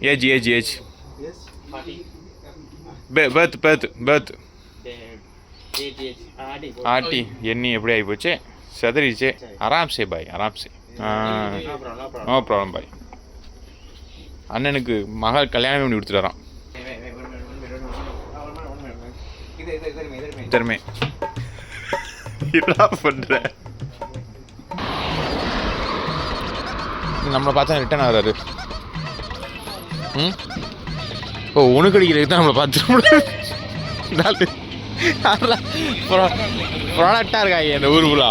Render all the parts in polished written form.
Age birth ஆட்டி எண்ணி எப்படி ஆகி போச்சு செதறிச்சு. ஆராம்சே பாய் ஆராம்சே. நோ ப்ராப்ளம் பாய். அண்ணனுக்கு மகள் கல்யாணம் பண்ணி கொடுத்துட்டு வரான். திறமை என்ன பண்ற? நம்மளை பார்த்தா ரிட்டர்ன் ஆகிறாரு. ஓ உனக்கு அடிக்கிறதுக்கு தான் நம்மளை பார்த்து ப்ராடக்டாக இருக்காங்க இந்த ஊருக்குள்ளா.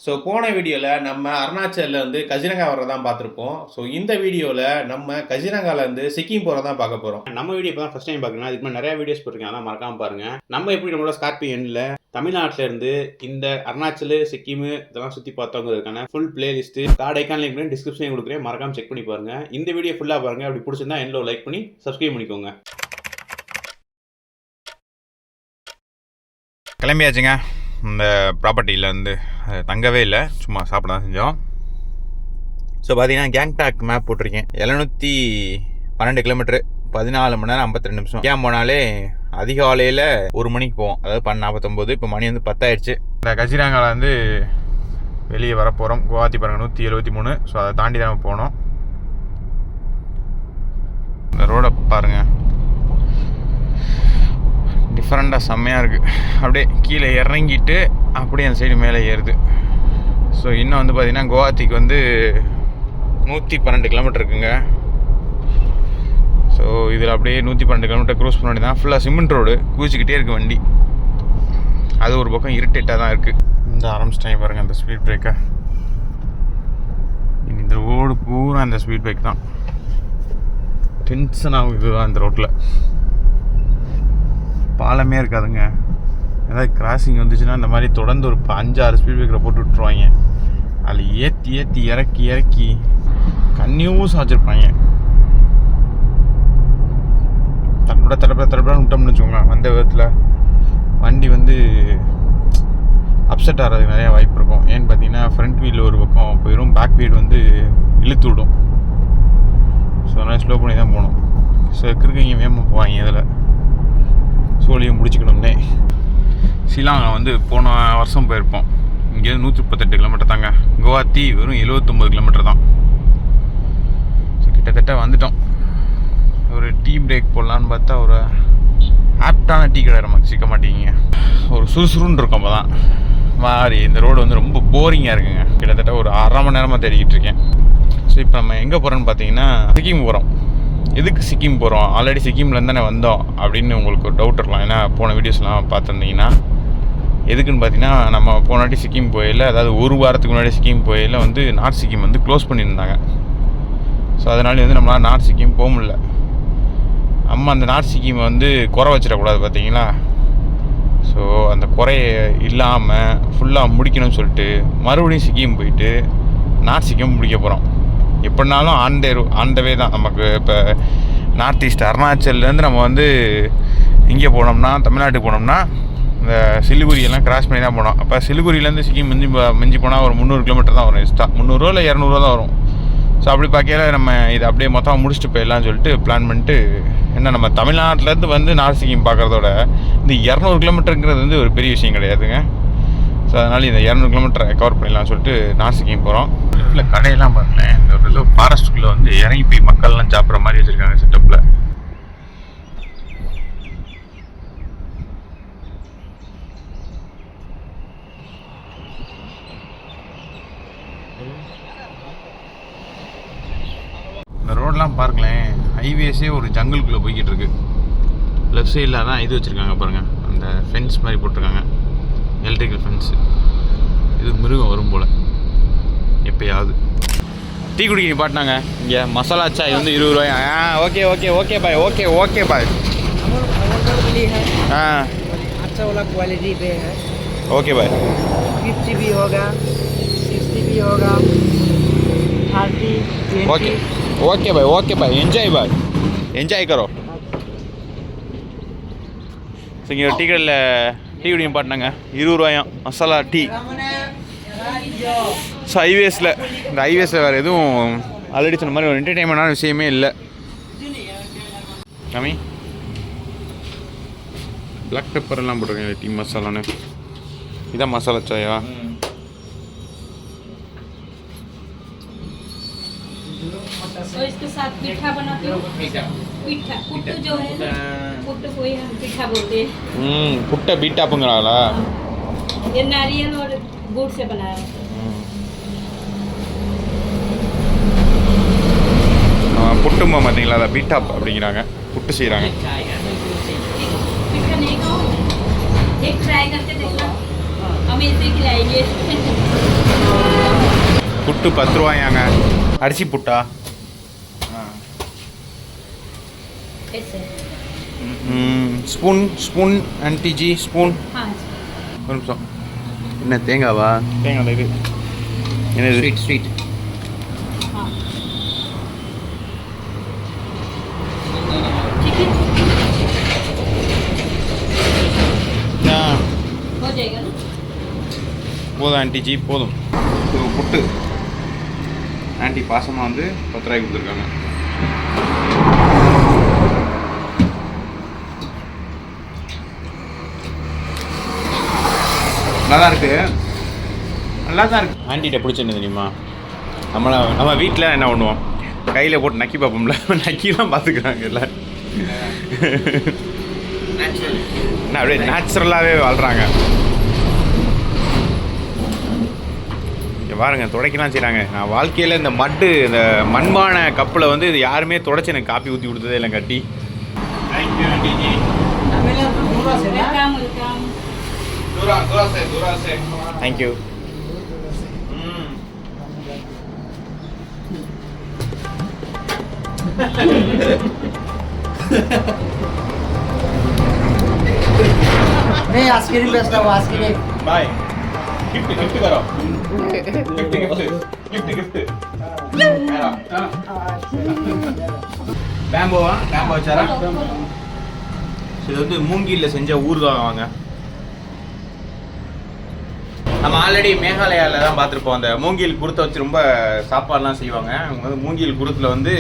ஸோ போன வீடியோவில் நம்ம அருணாச்சல்லேருந்து கஜிரங்கா வரதான் பார்த்துருப்போம். ஸோ இந்த வீடியோவில் நம்ம கஜிரங்காலேருந்து சிக்கிம் போகிறதான் பார்க்க போகிறோம். நம்ம வீடியோ இப்போ தான் ஃபஸ்ட் டைம் பார்க்கணும். அதுக்கு நிறைய வீடியோஸ் போட்டிருக்கேன், அதான் மறக்காமல் பாருங்கள். நம்ம எப்படி நம்மளோட ஸ்கார்பியனில் தமிழ்நாட்டிலேருந்து இந்த அருணாச்சல் சிக்கிம் இதெல்லாம் சுற்றி பார்த்தவங்களுக்கான full playlist card icon link பண்ணி டிஸ்கிரிப்ஷன் கொடுக்குறேன், மறக்காமல் செக் பண்ணி பாருங்கள். இந்த வீடியோ ஃபுல்லாக பாருங்கள். அப்படி பிடிச்சிருந்தா எண்டில் லைக் பண்ணி சப்ஸ்கிரைப் பண்ணிக்கோங்க. கிளம்பியாச்சுங்க. இந்த ப்ராப்பர்ட்டியில் வந்து தங்கவே இல்லை, சும்மா சாப்பிட தான் செஞ்சோம். ஸோ பார்த்தீங்கன்னா கேங்டாக் மேப் போட்டிருக்கேன். 712 கிலோமீட்டரு, 14 மணி நேரம் 52 நிமிஷம். ஏன் போனாலே அதிகாலையில் 1 மணிக்கு போவோம், அதாவது 49. இப்போ மணி வந்து 10 ஆயிடுச்சு. இந்த கஜிரங்காவில் வந்து வெளியே வரப்போகிறோம். குவாஹாத்தி பாருங்கள் 173. ஸோ அதை தாண்டி தான் போகணும். இந்த ரோடை பாருங்கள், டிஃப்ரெண்ட்டாக செம்மையாக இருக்குது. அப்படியே கீழே இறங்கிட்டு அப்படியே அந்த சைடு மேலே ஏறுது. ஸோ இன்னும் வந்து பார்த்திங்கன்னா குவாஹாத்திக்கு வந்து 112 கிலோமீட்டர் இருக்குங்க. ஸோ இதில் அப்படியே 112 கிலோமீட்டர் க்ரூஸ் பண்ணி தான் ஃபுல்லாக சிமெண்ட் ரோடு, குதிச்சிக்கிட்டே இருக்குது வண்டி. அது ஒரு பக்கம் இரிட்டேட்டாக தான் இருக்குது. இந்த ஆரம்பிச்சிட்டாங்க பாருங்கள் அந்த ஸ்பீட் பிரேக்கை. இந்த ரோடு பூரா அந்த ஸ்பீட் பிரேக் தான். டென்ஷன் ஆகுது தான் இந்த ரோட்டில். பாலமே இருக்காதுங்க. ஏதாவது கிராசிங் வந்துச்சுன்னா இந்த மாதிரி தொடர்ந்து ஒரு 5-6 ஸ்பீட் பிரேக்கரை போட்டு விட்டுருவாங்க. அதில் ஏற்றி இறக்கி கன்னியூஸ் ஆச்சிருப்பாங்க. தடப்பட விட்டோம்னு வச்சுக்கோங்க, வந்த விதத்தில் வண்டி வந்து அப்செட் ஆகிறதுக்கு நிறையா வாய்ப்பு இருக்கும். ஏன்னு பார்த்தீங்கன்னா ஃப்ரண்ட் வீல் ஒரு பக்கம் போயிடும், பேக் வீல் வந்து இழுத்து விடும். ஸோ அதனால் ஸ்லோ பண்ணி தான் போகணும். ஸோ கிருக்கீங்க வேகமாக போவாங்க. இதில் சோழியை முடிச்சுக்கணும்னே. ஷிலாங்கா வந்து போன வருஷம் போயிருப்போம். இங்கேருந்து 138 கிலோமீட்டர் தாங்க. குவாஹாத்தி வெறும் 79 கிலோமீட்டர் தான். ஸோ கிட்டத்தட்ட வந்துட்டோம். ஒரு டீ பிரேக் போடலான்னு பார்த்தா ஒரு ஆப்டான டீ கடை நமக்கு சிக்க மாட்டேங்கிங்க. ஒரு சுறுசுறுன்னு இருக்கும். அப்போ தான் மாதிரி இந்த ரோடு வந்து ரொம்ப போரிங்காக இருக்குங்க. கிட்டத்தட்ட ஒரு 1/2 மணி நேரமாக தேடிக்கிட்டு இருக்கேன். ஸோ இப்போ நம்ம எங்கே போகிறோன்னு பார்த்தீங்கன்னா சிக்கிம் போகிறோம். எதுக்கு சிக்கிம் போகிறோம்? ஆல்ரெடி சிக்கிம்லேருந்து தானே வந்தோம் அப்படின்னு உங்களுக்கு ஒரு டவுட் இருக்கலாம். ஏன்னா போன வீடியோஸ்லாம் பார்த்துருந்தீங்கன்னா எதுக்குன்னு பார்த்தீங்கன்னா நம்ம போன வாட்டி சிக்கிம் போயில, அதாவது ஒரு வாரத்துக்கு முன்னாடி சிக்கிம் போயில வந்து நார்த் சிக்கிம் வந்து க்ளோஸ் பண்ணியிருந்தாங்க. ஸோ அதனால வந்து நம்மளால் நார்த் சிக்கிம் போக முடியல. நம்ம அந்த நார்த் சிக்கிமை வந்து குறை வச்சிடக்கூடாது பார்த்தீங்களா. ஸோ அந்த குறைய இல்லாமல் ஃபுல்லாக முடிக்கணும்னு சொல்லிட்டு மறுபடியும் சிக்கிம் போயிட்டு நார்த் சிக்கிம் முடிக்க போகிறோம். எப்படினாலும் ஆண்டவே தான் நமக்கு. இப்போ நார்த் ஈஸ்ட் அருணாச்சல்லேருந்து நம்ம வந்து இங்கே போனோம்னா, தமிழ்நாட்டுக்கு போனோம்னா இந்த சிலிகுரியெல்லாம் கிராஸ் பண்ணி தான் போனோம். அப்போ சிலிகுரியிலேருந்து சிக்கிம் மிஞ்சி போனால் ஒரு 300 கிலோமீட்டர் தான் வரும். எக்ஸ்ட்ரா 300 இல்லை 200 தான் வரும். ஸோ அப்படி பார்க்கல நம்ம இதை அப்படியே மொத்தமாக முடிச்சுட்டு போயிடலாம்னு சொல்லிட்டு பிளான் பண்ணிட்டு, என்ன நம்ம தமிழ்நாட்டிலேருந்து வந்து நார்த் சிக்கிம் பார்க்குறதோட இந்த 200 கிலோமீட்டருங்கிறது வந்து ஒரு பெரிய விஷயம் கிடையாதுங்க. ஸோ அதனால் இந்த 200 கிலோமீட்டரை கவர் பண்ணிடலாம்னு சொல்லிட்டு நார்த் சிக்கிம் போகிறோம். இல்லை கடையெல்லாம் பாருங்களேன், இந்த ஒரு ஏதோ ஃபாரஸ்ட்டுக்குள்ளே வந்து இறங்கி போய் மக்கள்லாம் சாப்பிட்ற மாதிரி வச்சுருக்காங்க செட்டப்பில். இந்த ரோடெலாம் பாருங்களேன், ஹைவேஸே ஒரு ஜங்கிள்குள்ளே போய்கிட்டு இருக்கு. லெஃப்ட் சைடில் தான் இது வச்சுருக்காங்க பாருங்கள், அந்த ஃபென்ஸ் மாதிரி போட்டிருக்காங்க, எலக்ட்ரிக்கல் ஃபென்ஸு. இது மிருகம் வரும் போல் எப்போயாவது. டீ குடிக்க பாட்டினாங்க இங்கே. மசாலா சாய் வந்து 20 ரூபாய். Okay okay okay bye, okay okay bye. अच्छा वाला क्वालिटी पे है. ओके भाई. 50 भी होगा, 60 भी होगा, 30, 20. ओके भाई एंजॉय करो. இங்கே டீ கடையில் டீ குடிக்க பாட்டினாங்க 20 ரூபாயாம் மசாலா டீ. ஸோ ஹைவேஸில், இந்த ஹைவேஸில் வேறு எதுவும் ஆல்ரெடி சொன்ன மாதிரி ஒரு என்டர்டெயின்மெண்டான விஷயமே இல்லை. கம்மி பிளாக் பெப்பர் எல்லாம் போட்டிருக்கேன் டீ மசாலான்னு. இதான் மசாலா சாயா? और इसके साथ मीठा बनाते हो? मीठा पुट्टू जो है ना, पुट्टू को ही हम मीठा बोलते हैं। புட்டை பீட்டாப்புங்கிறாங்களா? ये नारियल और गुड़ से बनाया होता है। புட்டுமா பார்த்தீங்களா? அதை பீட்டாப் அப்படிங்கிறாங்க, புட்டு செய்கிறாங்க. मीठा नहीं खाओ, एक ट्राई करके देखना, हम इसे खिलाएंगे। புட்டு 10 ரூபாயாங்க. அரிசி புட்டா? ऐसे spoon spoon anti G spoon. हाँ ஒரு நிமிஷம். என்ன தேங்காவா? தேங்காய் இது என்ன? ஸ்வீட் हाँ ठीक है, हो जाएगा ना? போதும் ஆன்டி ஜி போதும். புட்டு ஆன்டி பாசமாக வந்து 10 ரூபாய்க்கு கொடுத்துருக்காங்க. நல்லா இருக்கு, நல்லா தான் இருக்கு. ஆன்டிகிட்ட பிடிச்சிருந்து தெரியுமா? நம்ம வீட்டில் என்ன பண்ணுவோம், கையில் போட்டு நக்கி பார்ப்போம்ல, நக்கிலாம் பார்த்துக்கிறாங்க எல்லாம். என்ன அப்படியே நேச்சுரலாகவே வாழ்கிறாங்க. இங்கே பாருங்க, துடைக்கலாம் செய்கிறாங்க. நான் வாழ்க்கையில் இந்த இந்த மண்பான கப்பில் வந்து இது யாருமே துடைச்சி எனக்கு காப்பி ஊற்றி கொடுத்ததே இல்லை கட்டி. தேங்க்யூ ஆன்டிஜி. Welcome welcome. दूरा से थैंक यू. नहीं आइसक्रीम बेचता हूँ, आइसक्रीम। बाय. गिफ्ट करो. गिफ्ट பேம்போவா? பேம்போ வச்சாரா? இது வந்து மூங்கிலில் செஞ்ச ஊறுகாய் வாங்க. நம்ம ஆல்ரெடி மேகாலயாவில் தான் பார்த்துருப்போம். அந்த மூங்கில் குருத்தை வச்சு ரொம்ப சாப்பாடுலாம் செய்வாங்க. அவங்க வந்து மூங்கில் குருத்தில் வந்து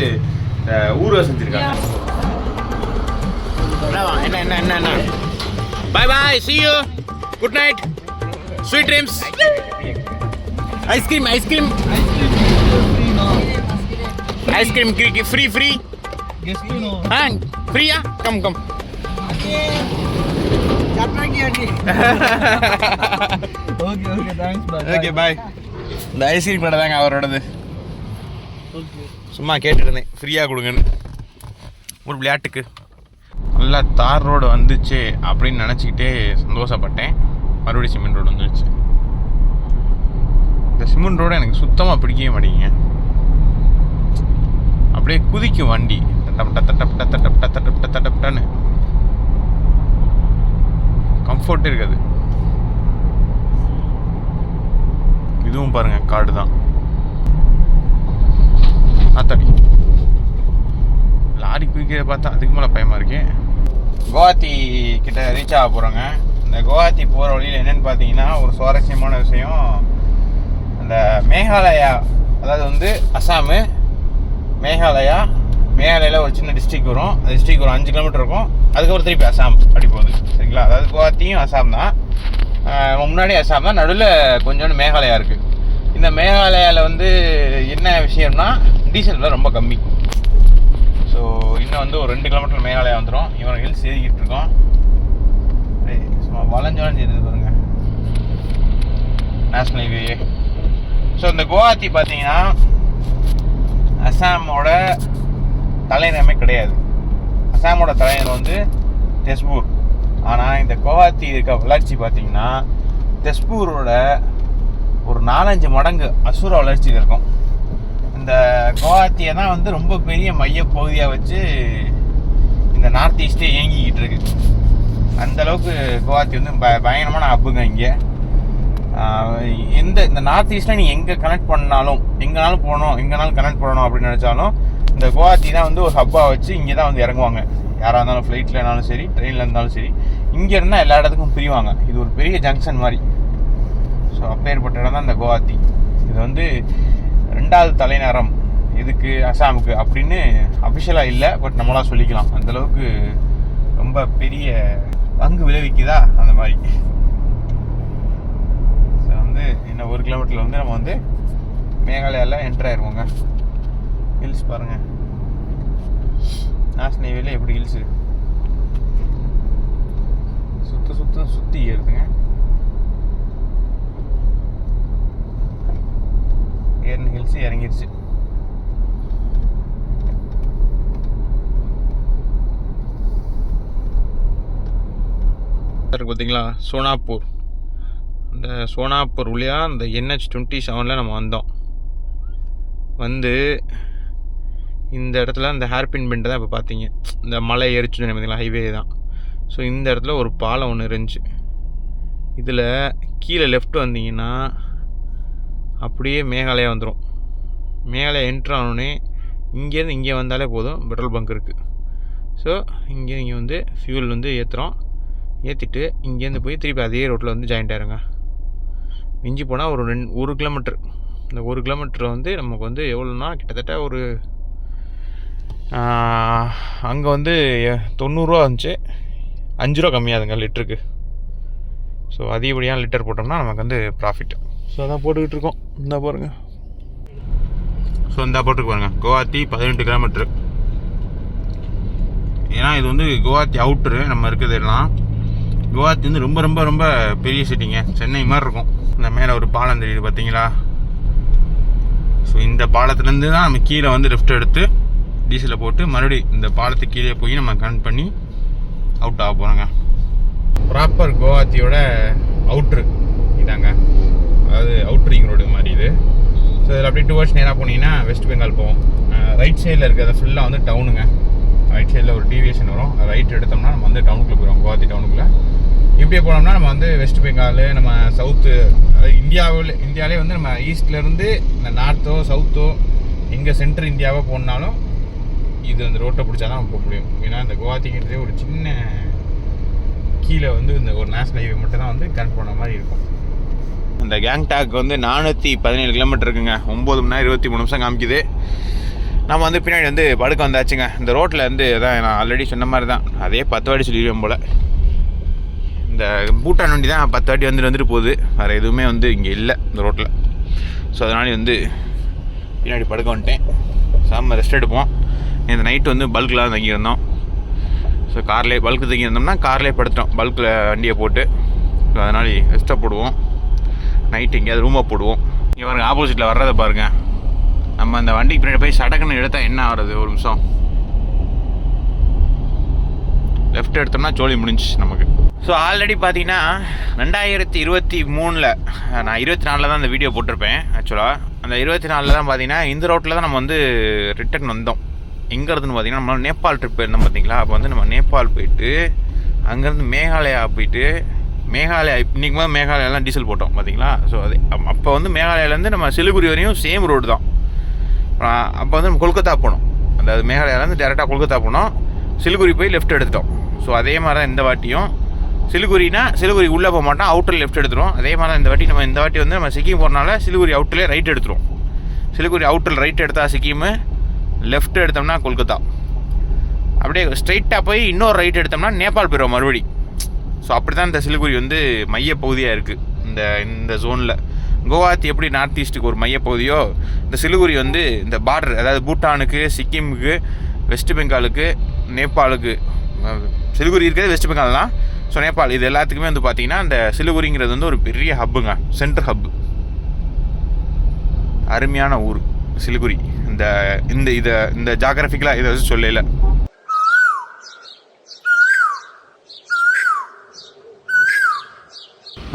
ஊறுகாய் செஞ்சுருக்காங்க. என்ன என்ன என்ன என்ன bye bye, see you, good night, sweet dreams. Ice cream ice cream ice cream free free ஃப்ரீயா? Come come. Okay bye. இந்த ஐஸ்கிரீம் கடை தாங்க அவரோடது. சும்மா கேட்டுட்டு இருந்தேன் ஃப்ரீயாக கொடுங்கன்னு ஒரு விளையாட்டுக்கு. நல்லா தார் ரோடு வந்துச்சு அப்படின்னு நினச்சிக்கிட்டே சந்தோஷப்பட்டேன். மறுபடியும் சிமெண்ட் ரோடு வந்துடுச்சு. இந்த சிமெண்ட் ரோடு எனக்கு சுத்தமாக பிடிக்கவே மாட்டேங்க. அப்படியே குதிக்கும் வண்டி, தட்டப்பட்ட தட்டப்பட்ட தட்டப்பட்ட தட்டப்பட்ட தட்டப்பட்டான்னு. கம்ஃபர்ட்டே இருக்காது. இதுவும் பாருங்க காடு தான். ஆத்தாடி லாரி குதிக்கிறத பார்த்தா அதுக்கு மேலே பயமாக இருக்கேன். குவாஹாத்தி கிட்ட ரீச் ஆக போகிறோங்க. இந்த குவாஹாத்தி போகிற வழியில் என்னென்னு பார்த்தீங்கன்னா ஒரு சுவாரஸ்யமான விஷயம். அந்த மேகாலயா, அதாவது வந்து அசாமு, மேகாலயாவில் ஒரு சின்ன டிஸ்ட்ரிக் வரும். அந்த டிஸ்ட்ரிக் ஒரு 5 கிலோமீட்டர் இருக்கும். அதுக்கப்புறம் திருப்பி அசாம் அப்படி போகுது. சரிங்களா? அதாவது குவாஹாத்தியும் அசாம் தான், முன்னாடி அசாம் தான், நடுவில் கொஞ்சோண்டு மேகாலயா இருக்குது. இந்த மேகாலயாவில் வந்து என்ன விஷயம்னா டீசல் விலை ரொம்ப கம்மி. ஸோ இன்னும் வந்து ஒரு 2 கிலோமீட்டர் மேகாலயா வந்துடும். இவன் ஹில்ஸ் ஏறிக்கிட்டு இருக்கோம். சும்மா வளைஞ்சோன்னு இருக்குது பாருங்க, நேஷ்னல் ஹைவே. ஸோ இந்த குவாஹாத்தி பார்த்தீங்கன்னா அசாமோட தலைநகரமே கிடையாது. அசாமோட தலைநகரம் வந்து தெஸ்பூர். ஆனால் இந்த குவாஹாத்தி இருக்க வளர்ச்சி பார்த்தீங்கன்னா தெஸ்பூரோட ஒரு 4-5 மடங்கு அசுர வளர்ச்சி இருக்கும். இந்த குவாஹாத்தியை தான் வந்து ரொம்ப பெரிய மையப்பகுதியாக வச்சு இந்த நார்த் ஈஸ்டே இயங்கிக்கிட்டு இருக்கு. அந்தளவுக்கு குவாஹாத்தி வந்து பயங்கரமான ஹப்புங்க. இங்கே இந்த நார்த் ஈஸ்ட்டில் நீங்கள் எங்கே கனெக்ட் பண்ணாலும், எங்கேனாலும் போகணும், எங்கேனாலும் கனெக்ட் பண்ணணும் அப்படின்னு நினச்சாலும் இந்த குவாஹாத்தி தான் வந்து ஒரு ஹப்பாக வச்சு இங்கே தான் வந்து இறங்குவாங்க. யாராக இருந்தாலும் ஃப்ளைட்டில் இருந்தாலும் சரி, ட்ரெயினில் இருந்தாலும் சரி, இங்கே இருந்தால் எல்லா இடத்துக்கும் பிரிவாங்க. இது ஒரு பெரிய ஜங்ஷன் மாதிரி. ஸோ அப்பேற்பட்ட இடம் தான் இந்த குவாஹாத்தி. இது வந்து 2வது தலைநகரம் இதுக்கு அசாமுக்கு அப்படின்னு அஃபிஷியலாக இல்லை, பட் நம்மளாக சொல்லிக்கலாம். அந்தளவுக்கு ரொம்ப பெரிய பங்கு விளைவிக்குதா அந்த மாதிரி. ஸோ வந்து இன்னும் 1 கிலோமீட்டரில் வந்து நம்ம வந்து மேகாலயாவில் என்ட்ரு ஆயிடுவோங்க. ஹில்ஸ் பாருங்கள், நாஸ் நெய்வேலியில் எப்படி ஹில்ஸு சுற்றி ஏறுதுங்க. ஏர்னு ஹில்ஸு இறங்கிடுச்சு. பார்த்தீங்களா சோனாப்பூர். இந்த சோனாப்பூர் வழியாக இந்த NH27 நம்ம வந்தோம். வந்து இந்த இடத்துல இந்த ஹேர்பின் பெண்ட் தான் இப்போ பார்த்தீங்க. இந்த மலை ஏறிச்சு பார்த்தீங்களா, ஹைவே தான். ஸோ இந்த இடத்துல ஒரு பாலம் ஒன்று இருந்துச்சு. இதில் கீழே லெஃப்ட் வந்தீங்கன்னா அப்படியே மேகாலயா வந்துடும். மேகாலயா என்ட்ரு ஆனோடனே இங்கேருந்து இங்கே வந்தாலே போதும், பெட்ரோல் பங்க் இருக்குது. ஸோ இங்கே வந்து ஃபியூல் வந்து ஏற்றுறோம். ஏற்றிட்டு இங்கேருந்து போய் திருப்பி அதே ரோட்டில் வந்து ஜாயிண்ட் ஆயிருங்க. மிஞ்சி போனால் ஒரு 1 கிலோமீட்டர். இந்த 1 கிலோமீட்டர் வந்து நமக்கு வந்து எவ்வளோன்னா கிட்டத்தட்ட ஒரு அங்கே வந்து 90 ரூபா வந்துச்சு, 5 ரூபா கம்மியாகுதுங்க லிட்டருக்கு. ஸோ அதிகப்படியான லிட்டர் போட்டோம்னா நமக்கு வந்து ப்ராஃபிட். ஸோ அதான் போட்டுக்கிட்டு இருக்கோம். இந்தா பாருங்கள். ஸோ இந்தா போட்டுக்கு பாருங்கள், குவாஹாத்தி 18 கிலோமீட்ரு. ஏன்னா இது வந்து குவாஹாத்தி அவுட்ரு நம்ம இருக்கிறது எல்லாம். குவாஹாத்தி வந்து ரொம்ப ரொம்ப ரொம்ப பெரிய சிட்டிங்க, சென்னை மாதிரி இருக்கும். இந்த மேலே ஒரு பாலம் தெரியுது பார்த்தீங்களா. ஸோ இந்த பாலத்துலேருந்து தான் நம்ம கீழே வந்து லெஃப்ட் எடுத்து டீசலை போட்டு மறுபடியும் இந்த பாலத்துக்கு கீழே போய் நம்ம கனெக்ட் பண்ணி அவுட் ஆக போகிறோங்க. ப்ராப்பர் குவாஹாத்தியோட அவுட்ரு இதாங்க, அதாவது அவுட்ரிங் ரோடு மாதிரி இது. ஸோ இதில் அப்படியே டுவர்ட்ஸ் நேராக போனீங்கன்னா வெஸ்ட் பெங்கால் போவோம். ரைட் சைடில் இருக்கிறத ஃபுல்லாக வந்து டவுனுங்க. ரைட் சைடில் ஒரு டீவியேஷன் வரும், ரைட் எடுத்தோம்னா நம்ம வந்து டவுனுக்குள்ளே போயிடும், குவாஹாத்தி டவுனுக்குள்ளே. இப்படியே போனோம்னா நம்ம வந்து வெஸ்ட் பெங்கால், நம்ம சவுத்து, அதாவது இந்தியாவிலே வந்து நம்ம ஈஸ்ட்லேருந்து இந்த நார்த்தோ சவுத்தோ எங்கே சென்ட்ரல் இந்தியாவோ போனாலும் இது அந்த ரோட்டை பிடிச்சா தான் போக முடியும். ஏன்னா இந்த குவாஹாத்திங்கிறதே ஒரு சின்ன கீழே வந்து இந்த ஒரு நேஷனல் ஹைவே மட்டும் தான் வந்து கனெக்ட் பண்ண மாதிரி இருக்கும். இந்த கேங்டாக் வந்து 417 கிலோமீட்டர் இருக்குங்க. 9 மணி நேரம் 23 நிமிஷம் காமிக்குது. நம்ம வந்து பின்னாடி வந்து படுக்க வந்தாச்சுங்க. இந்த ரோட்டில் வந்து அதான் நான் ஆல்ரெடி சொன்ன மாதிரி தான், அதே 10 வாட்டி சொல்லிடுவேன் போல். இந்த பூட்டான் வண்டி தான் 10 வாட்டி வந்துட்டு போகுது, வேறு எதுவுமே வந்து இங்கே இல்லை இந்த ரோட்டில். ஸோ அதனால வந்து பின்னாடி படுக்க வந்துட்டேன். சாம ரெஸ்ட் எடுப்போம். இந்த நைட்டு வந்து பல்கில் தான் தங்கியிருந்தோம். ஸோ கார்லேயே பல்க்கு தங்கியிருந்தோம்னா கார்லேயே படுத்துட்டோம், பல்கில் வண்டியை போட்டு. ஸோ அதனால் ரெஸ்ட்டாக போடுவோம். நைட்டு எங்கேயாவது ரூமாக போடுவோம். இங்கே பாருங்கள், ஆப்போசிட்டில் வர்றதை பாருங்கள். நம்ம அந்த வண்டிக்கு பின்னாடி போய் சடக்குன்னு எடுத்தால் என்ன ஆகிறது, ஒரு நிமிஷம் லெஃப்ட் எடுத்தோம்னா சோழி முடிஞ்சிச்சு நமக்கு. ஸோ ஆல்ரெடி பார்த்தீங்கன்னா 2023 நான் 24 தான் இந்த வீடியோ போட்டிருப்பேன். ஆக்சுவலாக அந்த 24 தான் பார்த்தீங்கன்னா இந்த ரோட்டில் தான் நம்ம வந்து ரிட்டர்ன் வந்தோம். எங்கே இருந்துன்னு பார்த்தீங்கன்னா நம்ம நேபாள் ட்ரிப் இருந்தோம் பார்த்தீங்களா. அப்போ வந்து நம்ம நேபாள் போயிட்டு அங்கேருந்து மேகாலயா போயிட்டு, மேகாலயா இன்றைக்கி மாதிரி மேகாலயாலாம் டீசல் போட்டோம் பார்த்தீங்களா. ஸோ அது அப்போ வந்து மேகாலயாலேருந்து நம்ம சிலிகுரி வரையும் சேம் ரோடு தான். அப்போ வந்து நம்ம கொல்கத்தா போனோம். அதாவது மேகாலயாலேருந்து டேரெக்டாக கொல்கத்தா போனோம், சிலிகுரி போய் லெஃப்ட் எடுத்துட்டோம். ஸோ அதே மாதிரி தான் இந்த வாட்டியும். சிலிகுரினா சிலிகுரி உள்ளே போக மாட்டோம், அவுட்டரில் லெஃப்ட் எடுத்துரும். அதே மாதிரி தான் இந்த வாட்டி வந்து நம்ம சிக்கிம் போகிறனால சிலிகுரி அவுட்டர்லேயே ரைட் எடுத்துரும். சிலிகுரி அவுட்டரில் ரைட் எடுத்தால் சிக்கிம், லெஃப்ட் எடுத்தோம்னா கொல்கத்தா. அப்படியே ஸ்ட்ரைட்டாக போய் இன்னொரு ரைட் எடுத்தோம்னா நேபாள் போயிடுவோம் மறுபடி. ஸோ அப்படி தான் இந்த சிலிகுரி வந்து மையப்பகுதியாக இருக்குது. இந்த ஜோனில் குவாஹாத்தி எப்படி நார்த் ஈஸ்ட்டுக்கு ஒரு மையப்பகுதியோ, இந்த சிலிகுரி வந்து இந்த பார்டர், அதாவது பூட்டானுக்கு, சிக்கிமுக்கு, வெஸ்ட் பெங்காலுக்கு, நேபாளுக்கு. சிலிகுரி இருக்கிறது வெஸ்ட் பெங்கால் தான். ஸோ நேபாள் இது எல்லாத்துக்குமே வந்து பார்த்திங்கன்னா இந்த சிலிகுரிங்கிறது வந்து ஒரு பெரிய ஹப்புங்க, சென்ட்ரல் ஹப்பு. அருமையான ஊர் சிலிகுரி. இந்த ஜாகிரபிக்கலாக இதை வச்சு சொல்லல.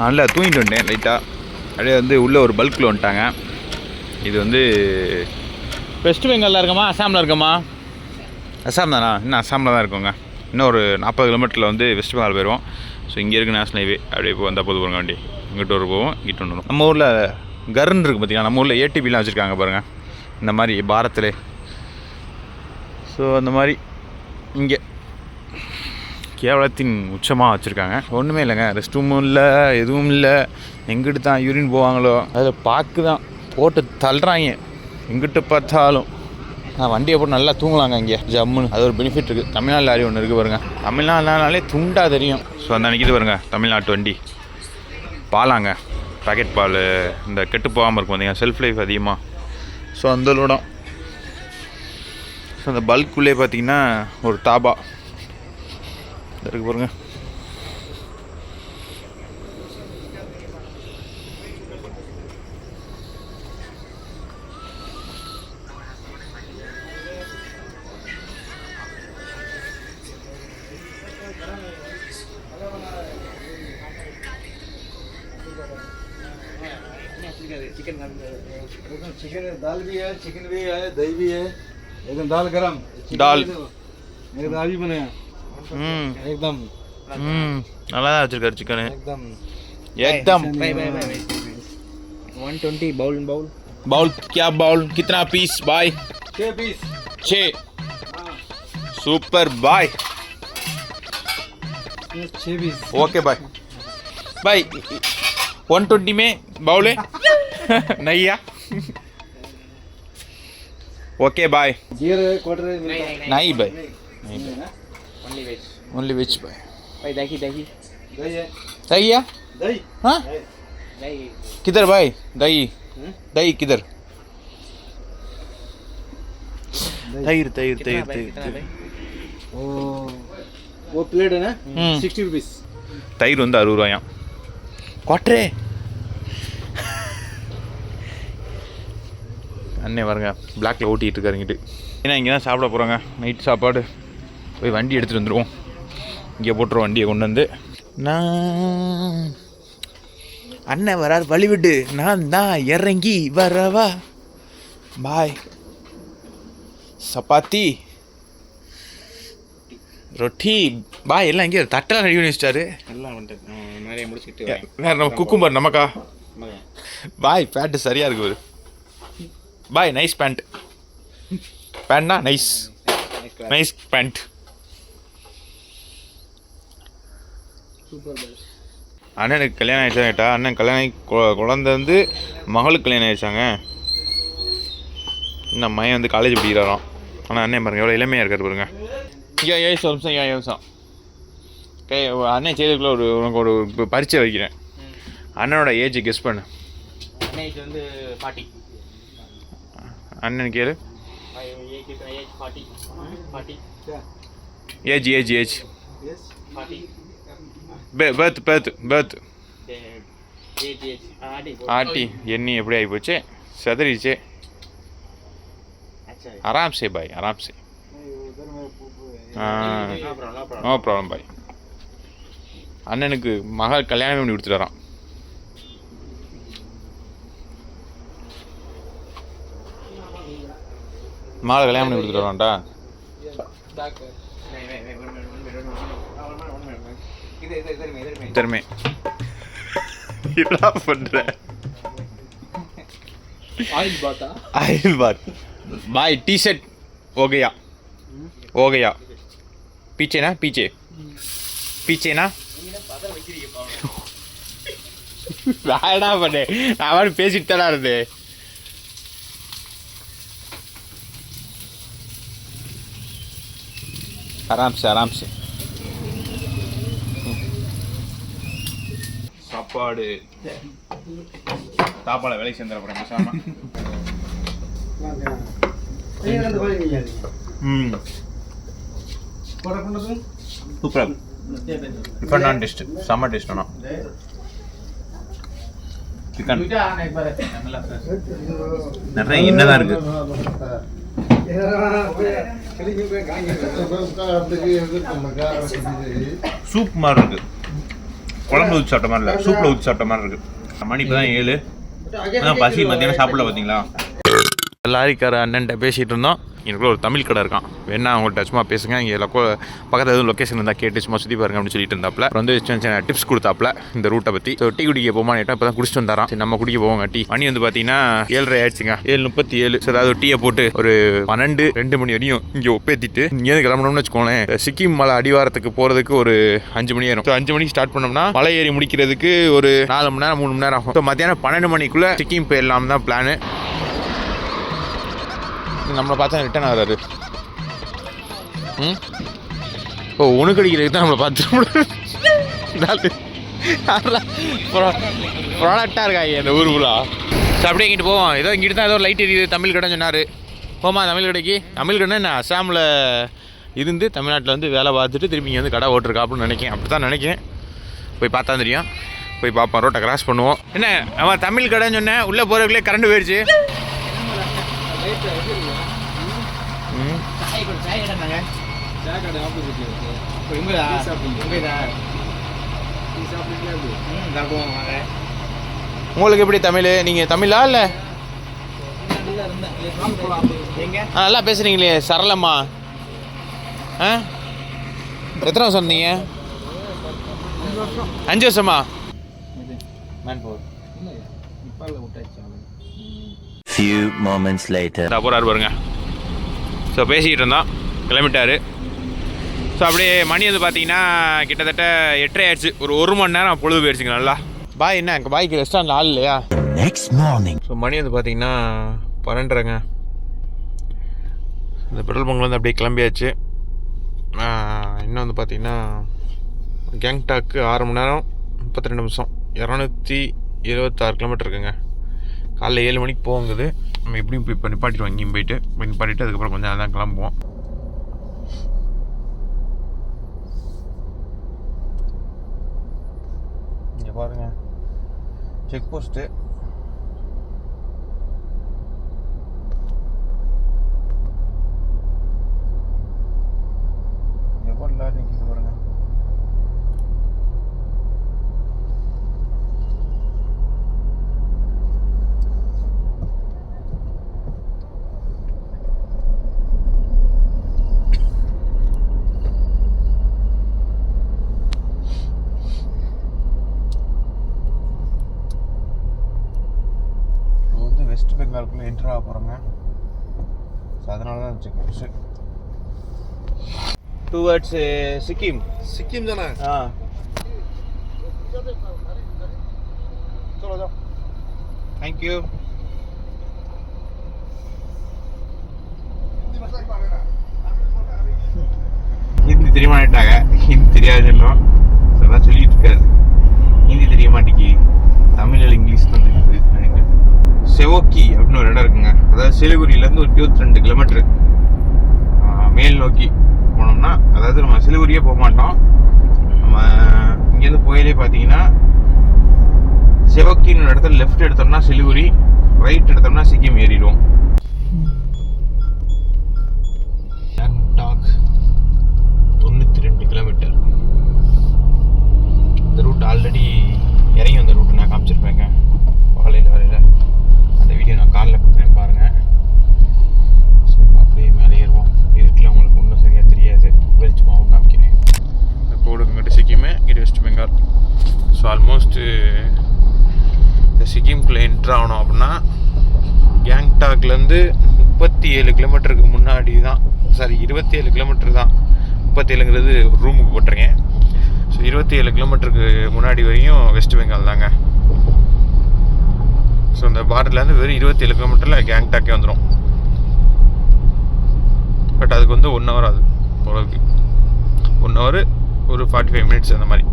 நல்லா தூங்கிட்டு வந்துட்டேன் லைட்டாக. அப்படியே வந்து உள்ளே ஒரு பல்கில் வந்துட்டாங்க. இது வந்து வெஸ்ட் பெங்காலில் இருக்கமா, அசாமில் இருக்கமா? அசாம் தானா? இன்னும் அசாமில் தான் இருக்கோங்க. இன்னும் ஒரு 40 கிலோமீட்டரில் வந்து வெஸ்ட் பெங்கால் போயிடுவோம். ஸோ இங்கே இருக்குது நேஷனல் ஹைவே. அப்படியே இப்போ வந்தால் போது பாருங்க, வண்டி இங்கிட்ட ஒரு போவோம், இங்கிட்ட ஒன்று வரும். நம்ம ஊரில் கர்ன்னு இருக்குது பார்த்தீங்கன்னா, நம்ம ஊரில் ஏடிபிலாம் வச்சுருக்காங்க பாருங்கள், இந்த மாதிரி பாரத்தில். ஸோ அந்த மாதிரி இங்கே கேவலத்தின் உச்சமாக வச்சுருக்காங்க. ஒன்றுமே இல்லைங்க, ரெஸ்ட் ரூமும் இல்லை, எதுவும் இல்லை. எங்கிட்டு தான் யூரின் போவாங்களோ அதில் பார்க்கு தான் போட்டு தள்ளுறாங்க எங்கிட்ட பார்த்தாலும். நான் வண்டியை போட்டு நல்லா தூங்கலாங்க இங்கே ஜம்முன்னு. அது ஒரு பெனிஃபிட் இருக்குது. தமிழ்நாடு லாரி ஒன்று இருக்குது பாருங்க. தமிழ்நாடுனாலே துண்டாக தெரியும். ஸோ அந்த அன்றைக்கி பாருங்க தமிழ்நாட்டு வண்டி பாலாங்க, பாக்கெட் பால், இந்த கெட்டு போகாமல் இருக்கும் பார்த்தீங்க, செல்ஃப் லைஃப் அதிகமாக. ஸோ அந்த லோடம். ஸோ அந்த பல்க்குள்ளே பார்த்தீங்கன்னா ஒரு தாபா இருக்கு பாருங்க. चिकन दाल भी है, चिकन भी है, दही भी है, एकदम दाल गरम दाल एकदम दाल भी बनाया एकदम நல்லா தான் வச்சிருக்காரு சிக்கனு एकदम एकदम। भाई 120 बाउल बाउल क्या बाउल कितना पीस बाय? 6 पीस 6 सुपर बाय 6 पीस ओके बाय बाय 120 में बाउल है नहीं है ओके बाय जीर क्वार्टर नहीं बाय ओनली वेज ओनली वेज बाय भाई दही दही है सही है दही हाँ दही किधर भाई दही दही किधर तैर तैर तैर तैर वो प्लेट है ना हम्म। 60 रुपीस தயிர் வந்து 60 ரூபாயாம். குவாட்ரே அண்ணே பாருங்க பிளாக்ல ஓட்டிகிட்டு இருக்காருங்கிட்டு. ஏன்னா இங்கே தான் சாப்பிட போகிறாங்க நைட் சாப்பாடு. போய் வண்டி எடுத்துகிட்டு வந்துடுவோம். இங்கே போட்டுருவோம் வண்டியை கொண்டு வந்து. நான் அண்ணன் வரார் வழிவிட்டு நான் தான் இறங்கி வரவா பாய். சப்பாத்தி ரொட்டி பாய் எல்லாம் இங்கே தட்டெல்லாம் ரெடி பண்ணி வச்சிட்டாரு. எல்லாம் வந்துட்டு நிறைய முடிச்சிட்டு வேற நம்ம குக்கும்பர் நமக்கா பாய் பேண்ட்டு சரியாக இருக்கு ஒரு பாய் நைஸ் பேண்ட் பேண்ட்னா நைஸ் நைஸ் பேண்ட். அண்ணனுக்கு கல்யாணம் ஆகிடுச்சா கேட்டா அண்ணன் கல்யாணம் ஆகி குழந்தை வந்து மகளுக்கு கல்யாணம் ஆகிடுச்சாங்க. இந்த மையன் வந்து காலேஜ் படிக்கிறாராம். ஆனால் அண்ணன் பாருங்க எவ்வளோ இளமையாக இருக்கார் பாருங்க. ஐயா ஏழு நிமிஷம் ஐயா நிமிஷம் அண்ணன் செய்திக்குள்ளே உனக்கு ஒரு பரீட்சை வைக்கிறேன். அண்ணனோட ஏஜ் கெஸ் பண்ணு. अनेक வந்து 40 அண்ணன் கேளு. ये कितना एज 40 क्या age age age yes 40 birth birth birth age आडी ஆட்டி எண்ணி எப்படி ஆகி போச்சு செதறிச்சு. अच्छा है आराम से भाई आराम से उधर में नो प्रॉब्लम நோ ப்ராப்ளம் பாய். அண்ணனுக்கு மகள் கல்யாணம் பண்ணி கொடுத்துட்டாராம். மகளை கல்யாணம் பண்ணி கொடுத்துட்டாரான்டா. इधर में என்ன பண்ற ऑयल बाता आइल बात भाई टी शर्ट हो गया पीछे ना पीछे पीछे ना நான் என்ன பண்ணேன் நான் அவன் பேசிட்டு தானே இருந்தேன். ஆராம் சே சாப்பாடு சாப்பாடை வேலைக்கு சேர்ந்துட போகிறேன் பேசாம. ये ना दवाई नहीं है कोड़ा कोड़ा तुम சூப்பராக டிஃபரெண்டான டேஸ்ட் செம்ம டேஸ்ட். ஆனால் சிக்கன் நிறைய எண்ணெய் தான் இருக்குது. சூப் மாதிரி இருக்குது. குழம்பு ஊற்றி சாப்பிட்ட மாதிரி இல்லை சூப்பில் ஊற்றி சாப்பிட்ட மாதிரி இருக்குது. மணி இப்போ தான் 7. அதான் பசி மத்தியானம் சாப்பிடல பார்த்தீங்களா. லாரிக்கார அண்ணன்ட்ட பேசிகிட்டு இருந்தோம். எனக்குள்ள ஒரு தமிழ் கடை இருக்கான், வேணா அவங்கள்ட்ட சும்மா பேசுங்க, இங்கே பக்கத்தில் எதுவும் லொக்கேஷன் இருந்தால் கேட்டு சும்மா சுற்றி பாருங்க அப்படின்னு சொல்லிட்டு இருந்தாப்புல. வந்து சின்ன சின்ன டிப்ஸ் கொடுத்தாப்புல இந்த ரூட்டை பற்றி. ஸோ டீ குடிக்க போமான்னு கேட்டால் இப்போ தான் குடிச்சிட்டு வந்தாராம். சரி நம்ம குடிக்க போவோங்க டீ. மணி வந்து பார்த்தீங்கன்னா 7:30 ஆயிடுச்சுங்க, 7:37. ஸோ அதாவது டீயை போட்டு ஒரு 12-2 மணி வரையும் இங்கே ஒப்பேற்றிட்டு இங்கேருந்து கிளம்பணும்னு வச்சுக்கோங்களேன். சிக்கிம் மலை அடிவாரத்துக்கு போகிறதுக்கு ஒரு 5 மணி ஆயிரும். ஸோ 5 மணிக்கு ஸ்டார்ட் பண்ணோம்னா மலை ஏறி முடிக்கிறதுக்கு ஒரு 4 மணி நேரம் 3 மணி நேரம் ஆகும். ஸோ மத்தியானம் 12 மணிக்குள்ளே சிக்கிம் போயிடலாம் தான் பிளானு. நம்மளை பார்த்தா ரிட்டர்ன் ஆகிறாரு. ம் ஓ உனக்கு அடிக்கிறதுக்கு தான் நம்மளை பார்த்து ப்ராடக்டாக இருக்காங்க அந்த ஊர் ஃபுல்லாக. ஸோ அப்படியே இங்கிட்டு போவோம். ஏதோ இங்கிட்டு தான் ஏதோ லைட் எரியுது தமிழ் கடைன்னு சொன்னார். போமா தமிழ் கடைக்கு. தமிழ் கடை நான் அஸ்ஸாமில் இருந்து தமிழ்நாட்டில் வந்து வேலை பார்த்துட்டு திருப்பி இங்கே வந்து கடை ஓட்டுருக்கா அப்படின்னு நினைக்கிறேன். அப்படி தான் நினைக்கிறேன். போய் பார்த்தா தெரியும். போய் பார்ப்போம். ரோட்டை கிராஸ் பண்ணுவோம். என்ன அவன் தமிழ் கடைன்னு சொன்னேன். உள்ளே போகிறதுக்குள்ளே கரண்ட் போயிடுச்சு. உங்களுக்கு எப்படி தமிழ்? நீங்கள் தமிழா இல்லை? நல்லா பேசுகிறீங்களே சரளம்மா. ஆ எத்தனை வருஷம் வந்தீங்க? 5 வருஷமா? Few moments later. போகிறாரு பாருங்க. ஸோ பேசிக்கிட்டு இருந்தோம். கிளம்பிட்டாரு. ஸோ அப்படியே மணி வந்து பார்த்தீங்கன்னா கிட்டத்தட்ட 8:30 ஆயிடுச்சு. ஒரு மணி நேரம் பொழுது போயிடுச்சுங்க நல்லா. பாய் என்ன அங்கே பாய்க்கு ரெஸ்டாரண்ட் ஆள் இல்லையா? Next morning. ஸோ மணி வந்து பார்த்தீங்கன்னா 12:30ங்க. இந்த பெட்ரோல் பங்க்ல வந்து அப்படியே கிளம்பியாச்சு. இன்னும் வந்து பார்த்தீங்கன்னா கேங்டாக்கு 6 மணி நேரம் 32 நிமிஷம் 276 கிலோமீட்டர் இருக்குங்க. காலைல 7 மணிக்கு போகுங்குது. நம்ம எப்படியும் போய் நிப்பாட்டிடுவோம். இங்கேயும் போயிட்டு நிப்பாட்டிட்டு அதுக்கப்புறம் கொஞ்சம் நேரம் தான் கிளம்புவோம். இங்கே பாருங்கள் செக் போஸ்ட்டு. எவ்வளோ லாரி நிற்கிது பாருங்க. வெஸ்ட் பெங்காலுக்குள்ளே என்ட்ரு ஆக போகிறோங்க. ஸோ அதனால தான் check post. Towards Sikkim. Sikkim जाना है। हाँ चलो जाओ. Thank you. ஹிந்தி தெரிய மாட்டாங்க. ஹிந்தி தெரியாது சொல்லுவோம். அதான் சொல்லிட்டு இருக்காரு. ஹிந்தி தெரிய மாட்டேங்கி தமிழில் இங்கிலீஷ் தான் இருக்குது. செவோக்கி அப்படின்னு ஒரு இடம் இருக்குங்க. அதாவது சிலிகுரியிலேருந்து ஒரு 22 கிலோமீட்டரு மேல் நோக்கி போனோம்னா, அதாவது நம்ம சிலிகுரியே போக மாட்டோம். நம்ம இங்கேருந்து போயிலே பார்த்தீங்கன்னா செவோக்கின்னு இடத்துல லெஃப்ட் எடுத்தோம்னா சிலிகுரி, ரைட் எடுத்தோம்னா சிக்கிம் ஏறிடுவோம். கேங்டாக் 92 கிலோமீட்டர். இந்த ரூட் ஆல்ரெடி இறங்கி வந்த ரூட் நான் காமிச்சிருப்பேங்க பகலையில் வரையில். அந்த வீடியோ நான் காலில் கொடுக்குறேன் பாருங்கள். ஸோ அப்படியே மேலே ஏறுவோம். இருட்டில் உங்களுக்கு ஒன்றும் சரியாக தெரியாது. வெளிச்சமாகவும் காமிக்கிறேன். இந்த கோடுங்கிட்ட சிக்கிமே, இது வெஸ்ட் பெங்கால். ஸோ ஆல்மோஸ்ட்டு இந்த சிக்கிம்குள்ளே என்ட்ரு ஆகணும் அப்படின்னா கேங்டாக்லேருந்து 37 கிலோமீட்டருக்கு முன்னாடி தான். சாரி 27 கிலோமீட்டர் தான். 37ங்கிறது ரூமுக்கு போட்டிருக்கேன். ஸோ 27 கிலோமீட்டருக்கு முன்னாடி வரையும் வெஸ்ட் பெங்கால் தாங்க. ஸோ இந்த பார்டர்லேருந்து வெறும் 27 கிலோமீட்டரில் கேங்டாக்கே வந்துடும். பட் அதுக்கு வந்து 1 ஹவர் ஆகுது போகிறதுக்கு. 1 ஹவர் ஒரு 45 மினிட்ஸ் அந்த மாதிரி.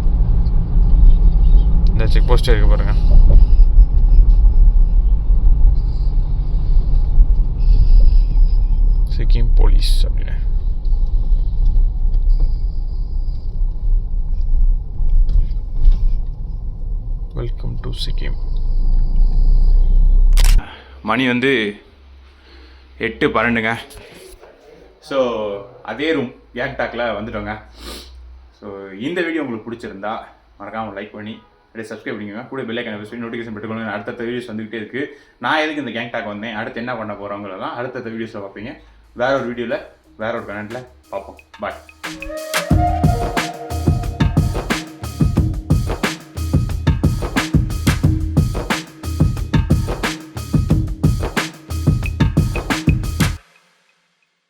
இந்த செக் போஸ்ட்டே இருக்க பாருங்கள். சிக்கிம் போலீஸ் அப்படின்னு. Welcome to Sikkim. மணி வந்து 8:12ங்க. ஸோ அதே ரூம் கேங்டாக்கில் வந்துட்டோங்க. ஸோ இந்த வீடியோ உங்களுக்கு பிடிச்சிருந்தா மறக்காமல் லைக் பண்ணி அப்படியே சப்ஸ்கிரைப் பண்ணிக்கோங்க. கூட பெல் ஐக்கானை ப்ரெஸ் பண்ணி நோட்டிஃபிகேஷன் பெற்றுக்கொள்ளுங்க. அடுத்த வீடியோஸ் வந்துகிட்டே இருக்குது. நான் எதுக்கு இந்த கேங்டாக் வந்தேன், அடுத்து என்ன பண்ண போகிறவங்களெல்லாம் அடுத்த வீடியோஸில் பார்ப்பீங்க. வேற ஒரு வீடியோவில் வேற ஒரு கமெண்ட்டில் பார்ப்போம். பாய்.